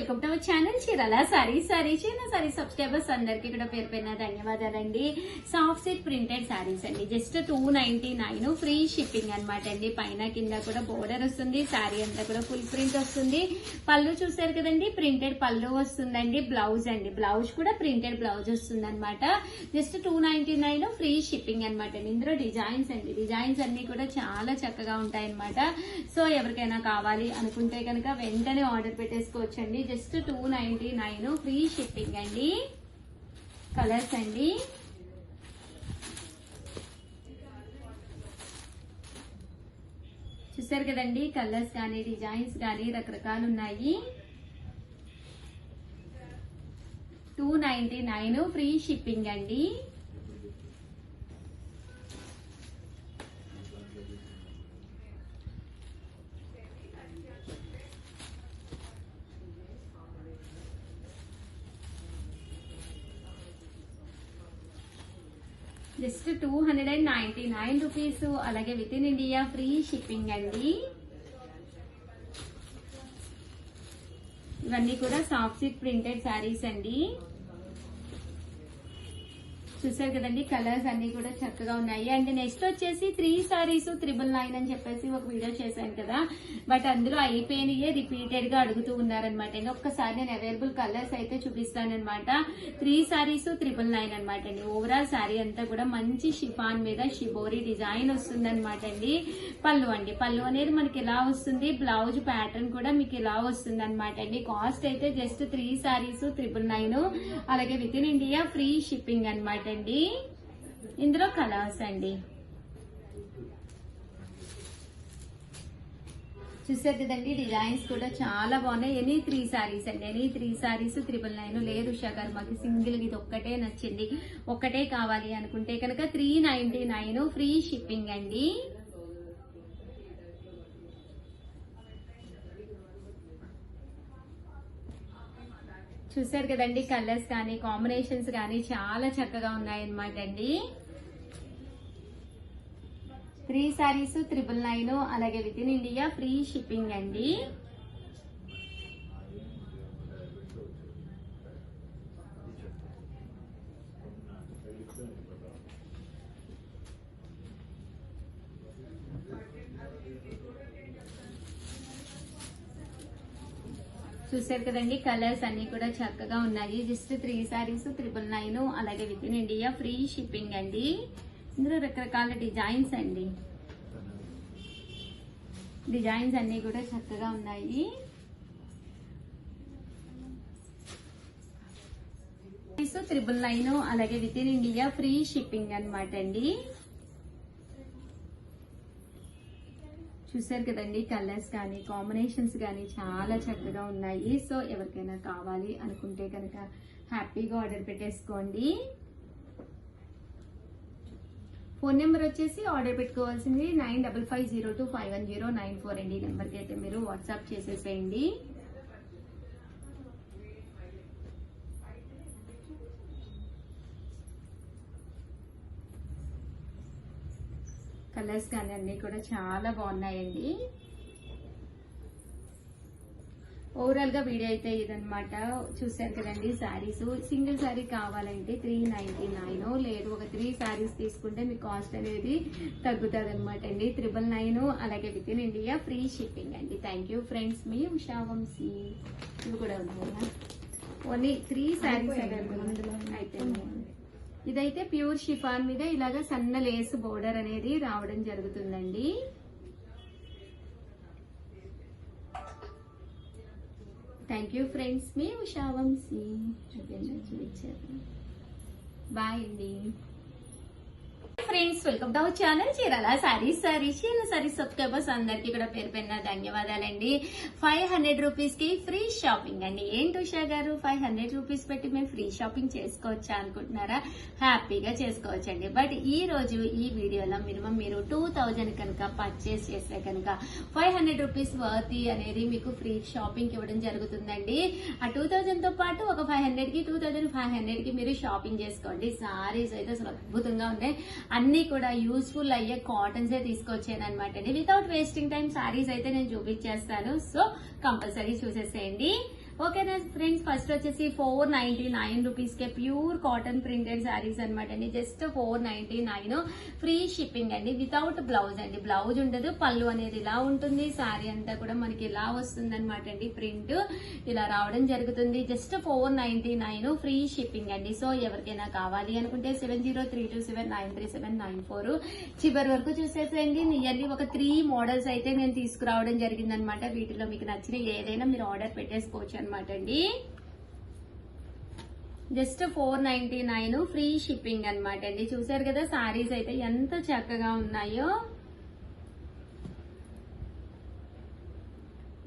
Welcome to our channel Chirala sorry subscribers అందరికి కూడా పేరు పైన ధన్యవాదాలండి. సాఫ్ట్ సిల్క్ ప్రింటెడ్ సారీస్ అండి. జస్ట్ 299 ఫ్రీ షిప్పింగ్ అనమాట అండి. పైన కింద కూడా బోర్డర్ వస్తుంది. సారీ అంతా కూడా ఫుల్ ప్రింట్ వస్తుంది. పళ్ళు చూసారు కదండి, ప్రింటెడ్ పళ్ళు వస్తుందండి. బ్లౌజ్ అండి, బ్లౌజ్ కూడా ప్రింటెడ్ బ్లౌజ్ వస్తుంది అనమాట. జస్ట్ 299 ఫ్రీ షిప్పింగ్ అనమాట అండి. ఇందులో డిజైన్స్ అండి, డిజైన్స్ అన్ని కూడా చాలా చక్కగా ఉంటాయి అనమాట. సో ఎవరికైనా కావాలి అనుకుంటే కనుక వెంటనే ఆర్డర్ పెట్టేసుకోవచ్చండి. జస్ట్ 299 ఫ్రీ షిప్పింగ్ అండి. కలర్స్ అండి, చూసారు కదండి, కలర్స్ కానీ డిజైన్స్ కానీ రకరకాలు ఉన్నాయి. 299 ఫ్రీ షిప్పింగ్ అండి. Just 299 rupees. అలాగే within India free shipping అండి. ఇవన్నీ కూడా సాఫ్ట్ సిల్క్ ప్రింటెడ్ శారీస్ అండి. చూసారు కదండి, కలర్స్ అన్ని కూడా చక్కగా ఉన్నాయి. అండ్ నెక్స్ట్ వచ్చేసి 3 సారీస్ 999 అని చెప్పేసి ఒక వీడియో చేశాను కదా, బట్ అందులో అయిపోయినాయే రిపీటెడ్ గా అడుగుతూ ఉన్నారనమాట. ఒక్కసారి నేను అవైలబుల్ కలర్స్ అయితే చూపిస్తాను అనమాట. 3 సారీస్ 999 అనమాట అండి. ఓవరాల్ సారీ అంతా కూడా మంచి షిఫాన్ మీద షిబోరి డిజైన్ వస్తుంది అనమాట అండి. పళ్ళు అండి, పళ్ళు అనేది మనకి ఇలా వస్తుంది. బ్లౌజ్ ప్యాటర్న్ కూడా మీకు ఇలా వస్తుంది అనమాట అండి. కాస్ట్ అయితే జస్ట్ 3 సారీస్ 999. అలాగే within India free shipping అనమాట అండి. ఇందులో కలర్స్ అండి, చూసారు కదండి, డిజైన్స్ కూడా చాలా బాగున్నాయి. ఎనీ 3 సారీస్ అండి, ఎనీ 3 సారీస్ 999. లేదు ఉషా గారు మాకు సింగిల్ ఇది ఒక్కటే నచ్చింది, ఒక్కటే కావాలి అనుకుంటే కనుక 399 ఫ్రీ షిప్పింగ్ అండి. చూసారు కదండి, కలర్స్ కానీ కాంబినేషన్స్ కానీ చాలా చక్కగా ఉన్నాయన్నమాట అండి. 3 సారీస్ 999. అలాగే within India free shipping అండి. చూసారు కదండి, కలర్స్ అన్ని కూడా చక్కగా ఉన్నాయి. జస్ట్ 3 సారీస్ 999. అలాగే within India free shipping అండి. ఇందులో రకరకాల డిజైన్స్ అండి, డిజైన్స్ అన్ని కూడా చక్కగా ఉన్నాయి. 999. అలాగే within India free shipping అనమాట అండి. చూసారు కదండి, కలర్స్ కానీ కాంబినేషన్స్ కానీ చాలా చక్కగా ఉన్నాయి. సో ఎవరికైనా కావాలి అనుకుంటే కనుక హ్యాపీగా ఆర్డర్ పెట్టేసుకోండి. ఫోన్ నెంబర్ వచ్చేసి ఆర్డర్ పెట్టుకోవాల్సింది 9550251094 అండి. ఈ నెంబర్కి అయితే మీరు వాట్సాప్ చేసేసేయండి. కలర్స్ కానీ అన్ని కూడా చాలా బాగున్నాయండి. ఓవరాల్ గా వీడియో అయితే ఇదనమాట. చూసారు కదండి, శారీస్ సింగిల్ శారీ కావాలంటే 399. లేదు ఒక 3 శారీస్ తీసుకుంటే మీ కాస్ట్ అనేది తగ్గుతుంది అనమాట అండి. 999. అలాగే within India free shipping అండి. థ్యాంక్ యూ ఫ్రెండ్స్, మీ ఉషా వంశీ. ఇవి కూడా ఉన్నాయి, ఓన్లీ 3 శారీస్ అయితే. ఇదైతే ప్యూర్ షిఫాన్ మీద ఇలాగా సన్న లేస్ బోర్డర్ అనేది రావడం జరుగుతుందండి. థ్యాంక్ యూ ఫ్రెండ్స్, మీ ఉషా వంశీ. చూపించారు. బాయ్ అండి. Friends, welcome to our channel Chirala sorry subscribers అందరికి కూడా పేరు పైన ధన్యవాదాలండి. 500 రూపీస్ కి ఫ్రీ షాపింగ్ అండి. ఏంటి ఉషా గారు 500 రూపీస్ పెట్టి మేము ఫ్రీ షాపింగ్ చేసుకోవచ్చా అనుకుంటున్నారా? హ్యాపీగా చేసుకోవచ్చండి. బట్ ఈ రోజు ఈ వీడియోలో మినిమం మీరు 2000 కనుక పర్చేస్ చేస్తే కనుక 500 రూపీస్ వర్తీ అనేది మీకు ఫ్రీ షాపింగ్ ఇవ్వడం జరుగుతుందండి. ఆ 2000 తో పాటు ఒక 500 కి 2500 కి మీరు షాపింగ్ చేసుకోండి. సారీస్ అయితే అసలు అద్భుతంగా ఉన్నాయి. అన్ని కూడా యూస్ఫుల్ అయ్యే కాటన్స్ తీసుకొచ్చాను అనమాట. వితౌట్ వేస్టింగ్ టైం సారీస్ అయితే నేను చూపించేస్తాను. సో కంపల్సరీ చూసేసేయండి. ఓకేనా ఫ్రెండ్స్, ఫస్ట్ వచ్చేసి 499 రూపీస్ కే ప్యూర్ కాటన్ ప్రింటెడ్ శారీస్ అనమాట అండి. జస్ట్ 499 ఫ్రీ షిప్పింగ్ అండి, వితౌట్ బ్లౌజ్ అండి. బ్లౌజ్ ఉండదు, పళ్ళు అనేది ఇలా ఉంటుంది. శారీ అంతా కూడా మనకి ఇలా వస్తుంది అనమాట అండి. ప్రింట్ ఇలా రావడం జరుగుతుంది. జస్ట్ 499 ఫ్రీ షిప్పింగ్ అండి. సో ఎవరికైనా కావాలి అనుకుంటే 7032793794 చివరి వరకు చూసేసేయండి. నియర్లీ ఒక 3 మోడల్స్ అయితే నేను తీసుకురావడం జరిగింది అనమాట. వీటిలో మీకు నచ్చిన ఏదైనా మీరు ఆర్డర్ పెట్టేసుకోవచ్చు అనమాట అండి. జస్ట్ 499 ఫ్రీ షిప్పింగ్ అనమాట అండి. చూసారు కదా సారీస్ అయితే ఎంత చక్కగా ఉన్నాయో.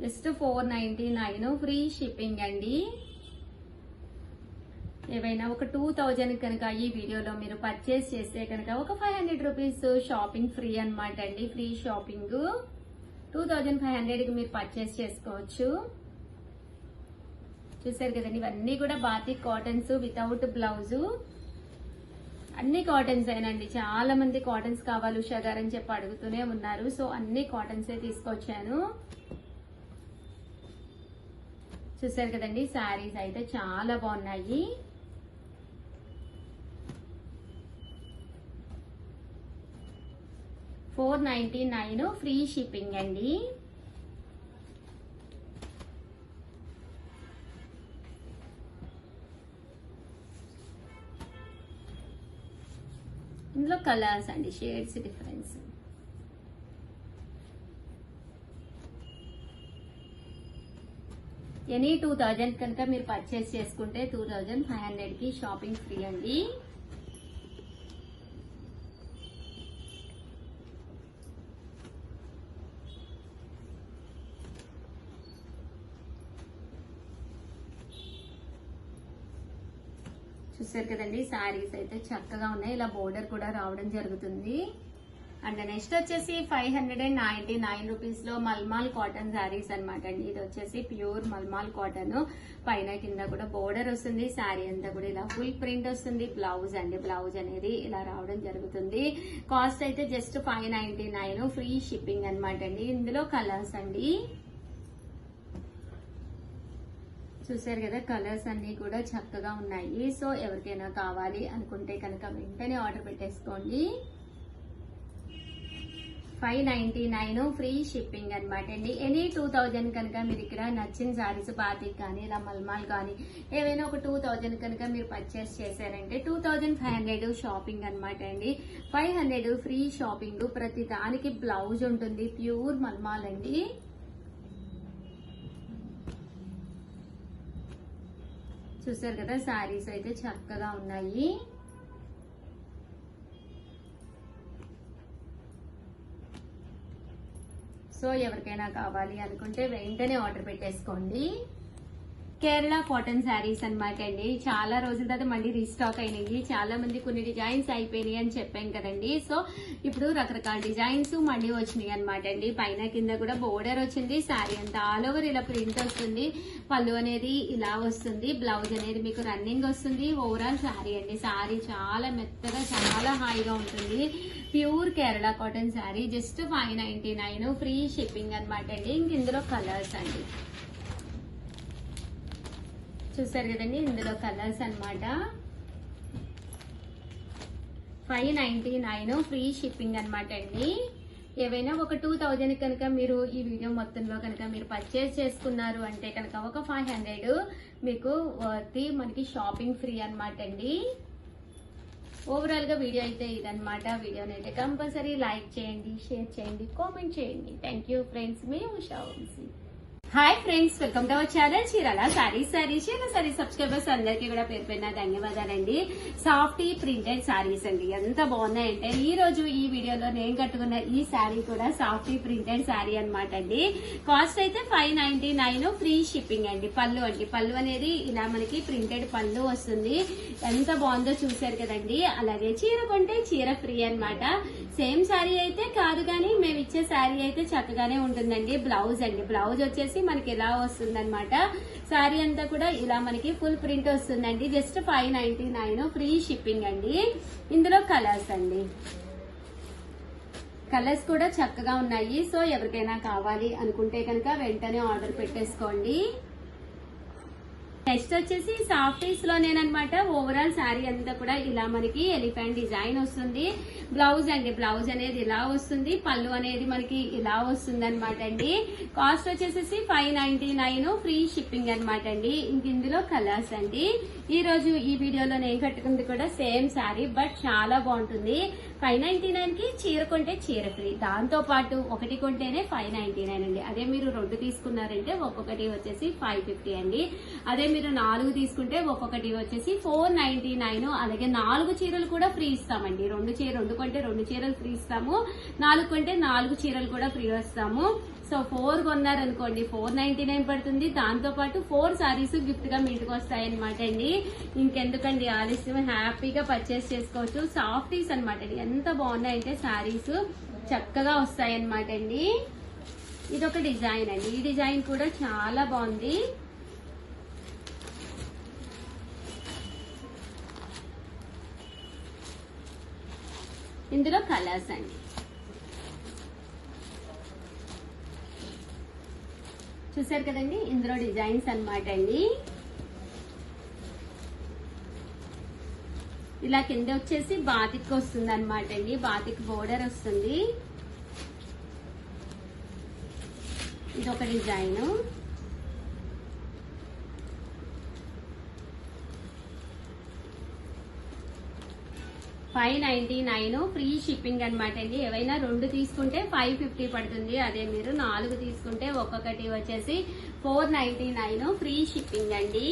జస్ట్ 499 ఫ్రీ షిప్పింగ్ అండి. ఏవైనా ఒక 2000 కనుక ఈ వీడియోలో మీరు పర్చేస్ చేస్తే కనుక ఒక 500 రూపీస్ షాపింగ్ ఫ్రీ అనమాట అండి. ఫ్రీ షాపింగ్ 2500 కి మీరు పర్చేస్ చేసుకోవచ్చు. చూసారు కదండి, ఇవన్నీ కూడా బాతిక్ కాటన్స్ వితౌట్ బ్లౌజ్. అన్ని కాటన్స్ అయినండి. చాలా మంది కాటన్స్ కావాలి ఉషా గారు అని చెప్పి అడుగుతూనే ఉన్నారు. సో అన్ని కాటన్సే తీసుకొచ్చాను. చూసారు కదండి, శారీస్ అయితే చాలా బాగున్నాయి. $499 ఫ్రీ షిప్పింగ్ అండి. ఇందులో కలర్స్ అండి, షేడ్స్ డిఫరెన్స్. ఎనీ 2000 కనుక మీరు పర్చేస్ చేసుకుంటే 2500 కి షాపింగ్ ఫ్రీ అండి. చూసారు కదండి, శారీస్ అయితే చక్కగా ఉన్నాయి. ఇలా బోర్డర్ కూడా రావడం జరుగుతుంది. అండ్ నెక్స్ట్ వచ్చేసి 599 రూపీస్ లో మల్మాల్ కాటన్ శారీస్ అనమాట అండి. ఇది వచ్చేసి ప్యూర్ మల్మాల్ కాటన్, పైన కింద కూడా బోర్డర్ వస్తుంది. శారీ అంతా కూడా ఇలా ఫుల్ ప్రింట్ వస్తుంది. బ్లౌజ్ అండి, బ్లౌజ్ అనేది ఇలా రావడం జరుగుతుంది. కాస్ట్ అయితే జస్ట్ 599 ఫ్రీ షిప్పింగ్ అనమాట అండి. ఇందులో కలర్స్ అండి. చూసారు కదా, కలర్స్ అన్ని కూడా చక్కగా ఉన్నాయి. సో ఎవరికైనా కావాలి అనుకుంటే కనుక వెంటనే ఆర్డర్ పెట్టేసుకోండి. 599 ఫ్రీ షిప్పింగ్ అనమాట అండి. ఎనీ 2000 కనుక మీరు ఇక్కడ నచ్చిన సారీస్ బాతిక్ కానీ ఇలా మల్మాల్ కానీ ఏవైనా ఒక 2000 కనుక మీరు పర్చేస్ చేశారంటే 2500 షాపింగ్ అనమాట అండి. 500 ఫ్రీ షాపింగ్. ప్రతి దానికి బ్లౌజ్ ఉంటుంది. ప్యూర్ మల్మాల్ అండి. చూసారు కదా, శారీస్ అయితే చక్కగా ఉన్నాయి. సో ఎవరికైనా కావాలి అనుకుంటే వెంటనే ఆర్డర్ పెట్టేసుకోండి. కేరళ కాటన్ శారీస్ అనమాట అండి. చాలా రోజుల తర్వాత మళ్ళీ రీస్టాక్ అయినాయి. చాలా మంది కొన్ని డిజైన్స్ అయిపోయినాయి అని చెప్పాం కదండి. సో ఇప్పుడు రకరకాల డిజైన్స్ మళ్ళీ వచ్చినాయి అనమాట అండి. పైన కింద కూడా బోర్డర్ వచ్చింది. శారీ అంతా ఆల్ ఓవర్ ఇలా ప్రింట్ వస్తుంది. పళ్ళు అనేది ఇలా వస్తుంది. బ్లౌజ్ అనేది మీకు రన్నింగ్ వస్తుంది. ఓవరాల్ శారీ అండి. శారీ చాలా మెత్తగా చాలా హాయిగా ఉంటుంది. Pure Kerala cotton sari. Just 599 free shipping అనమాట అండి. ఇంక ఇందులో కలర్స్ అండి. చూసారు కదండి, ఇందులో కలర్స్ అన్నమాట. 599 ఫ్రీ షిప్పింగ్ అనమాట అండి. ఏవైనా ఒక 2000 కనుక మీరు ఈ వీడియో మొత్తంలో కనుక మీరు పర్చేస్ చేసుకున్నారు అంటే కనుక ఒక 500 మీకు మనకి షాపింగ్ ఫ్రీ అనమాట అండి. ఓవరాల్ గా వీడియో అయితే ఇదనమాట. వీడియోని అయితే కంపల్సరీ లైక్ చేయండి, షేర్ చేయండి, కామెంట్ చేయండి. Thank you friends. మీ Usha Vamsi. Hi friends, welcome to our channel Chirala saris. Subscribers అందరికీ కూడా పేరు పేరున ధన్యవాదాలండి. సాఫ్టీ ప్రింటెడ్ సారీస్ అండి, ఎంత బాగున్నాయంటే ఈ రోజు ఈ వీడియోలో నేను కట్టుకున్న ఈ శారీ కూడా సాఫ్టీ ప్రింటెడ్ శారీ అనమాట అండి. కాస్ట్ అయితే 599 ఫ్రీ షిప్పింగ్ అండి. పళ్ళు అండి, పళ్ళు అనేది ఇలా మనకి ప్రింటెడ్ పళ్ళు వస్తుంది. ఎంత బాగుందో చూసారు కదండి. అలాగే చీర కొంటే చీర ఫ్రీ అనమాట. సేమ్ శారీ అయితే కాదు కానీ మేము ఇచ్చే శారీ అయితే చక్కగానే ఉంటుందండి. బ్లౌజ్ అండి, బ్లౌజ్ వచ్చేసి మనకి ఎలా వస్తుంది అనమాట. శారీ అంతా కూడా ఇలా మనకి ఫుల్ ప్రింట్ వస్తుందండి. జస్ట్ 599 ఫ్రీ షిప్పింగ్ అండి. ఇందులో కలర్స్ అండి, కలర్స్ కూడా చక్కగా ఉన్నాయి. సో ఎవరికైనా కావాలి అనుకుంటే కనుక వెంటనే ఆర్డర్ పెట్టేసుకోండి. నెక్స్ట్ వచ్చేసి సాఫ్టీస్ లోనేనమాట. ఓవరాల్ శారీ అంతా కూడా ఇలా మనకి ఎలిఫెంట్ డిజైన్ వస్తుంది. బ్లౌజ్ అండి, బ్లౌజ్ అనేది ఇలా వస్తుంది. పళ్ళు అనేది మనకి ఇలా వస్తుంది అనమాట అండి. కాస్ట్ వచ్చేసి 599, ఫ్రీ షిప్పింగ్ అనమాట అండి. ఇంక ఇందులో కలర్స్ అండి. ఈ రోజు ఈ వీడియోలో నేను కట్టుకుంది కూడా సేమ్ శారీ, బట్ చాలా బాగుంటుంది. 599 కి చీర కొంటే చీర ఫ్రీ, దాంతో పాటు ఒకటి కొంటేనే 599 అండి. అదే మీరు 2 తీసుకున్నారంటే ఒక్కొక్కటి వచ్చేసి 550 అండి. అదే మీరు 4 తీసుకుంటే ఒక్కొక్కటి వచ్చేసి 499. అలాగే 4 చీరలు కూడా ఫ్రీ ఇస్తామండి. 2 కొంటే 2 చీరలు ఫ్రీ ఇస్తాము, 4 కొంటే 4 చీరలు కూడా ఫ్రీ వస్తాము. సో 4 కొన్నారనుకోండి 499 పడుతుంది. దాంతో పాటు 4 సారీస్ గిఫ్ట్ గా మీ ఇంటికి వస్తాయన్నమాట అండి. ఇంకెందుకండి ఆలస్యం, హ్యాపీగా పర్చేస్ చేసుకోవచ్చు. సాఫ్టీస్ అనమాట అండి, ఎంత బాగున్నాయంటే సారీస్ చక్కగా వస్తాయన్నమాట అండి. ఇదొక డిజైన్ అండి, ఈ డిజైన్ కూడా చాలా బాగుంది. ఇందులో కలర్స్ అండి, చూసారు కదండి. ఇందులో డిజైన్స్ అన్నమాట అండి. ఇలా కింద వచ్చేసి బాతిక్ వస్తుంది అనమాట అండి. బాతిక్ బోర్డర్ వస్తుంది. ఇదొక డిజైన్. $599, ఫ్రీ షిప్పింగ్ అనమాట అండి. ఏవైనా 2 తీసుకుంటే 550 పడుతుంది. అదే మీరు 4 తీసుకుంటే ఒక్కొక్కటి వచ్చేసి 499, ఫ్రీ షిప్పింగ్ అండి.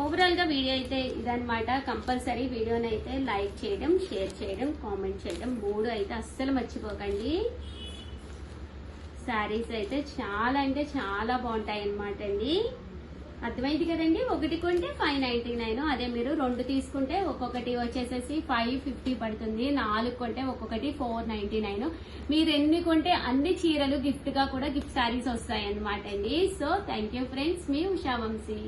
ఓవరాల్ గా వీడియో అయితే ఇదనమాట. కంపల్సరీ వీడియోని అయితే లైక్ చేయడం, షేర్ చేయడం, కామెంట్ చేయడం 3 అయితే అస్సలు మర్చిపోకండి. శారీస్ అయితే చాలా అంటే చాలా బాగుంటాయి అనమాట అండి. అర్థమైంది కదండి. 1 కొంటే 599, అదే మీరు 2 తీసుకుంటే ఒక్కొక్కటి వచ్చేసేసి 550 పడుతుంది. 4 కొంటే ఒక్కొక్కటి 499. మీరు ఎన్ని కొంటే అన్ని చీరలు గిఫ్ట్ గా కూడా గిఫ్ట్ శారీస్ వస్తాయి అనమాట అండి. సో థ్యాంక్ యూ ఫ్రెండ్స్, మీ ఉషా వంశీ.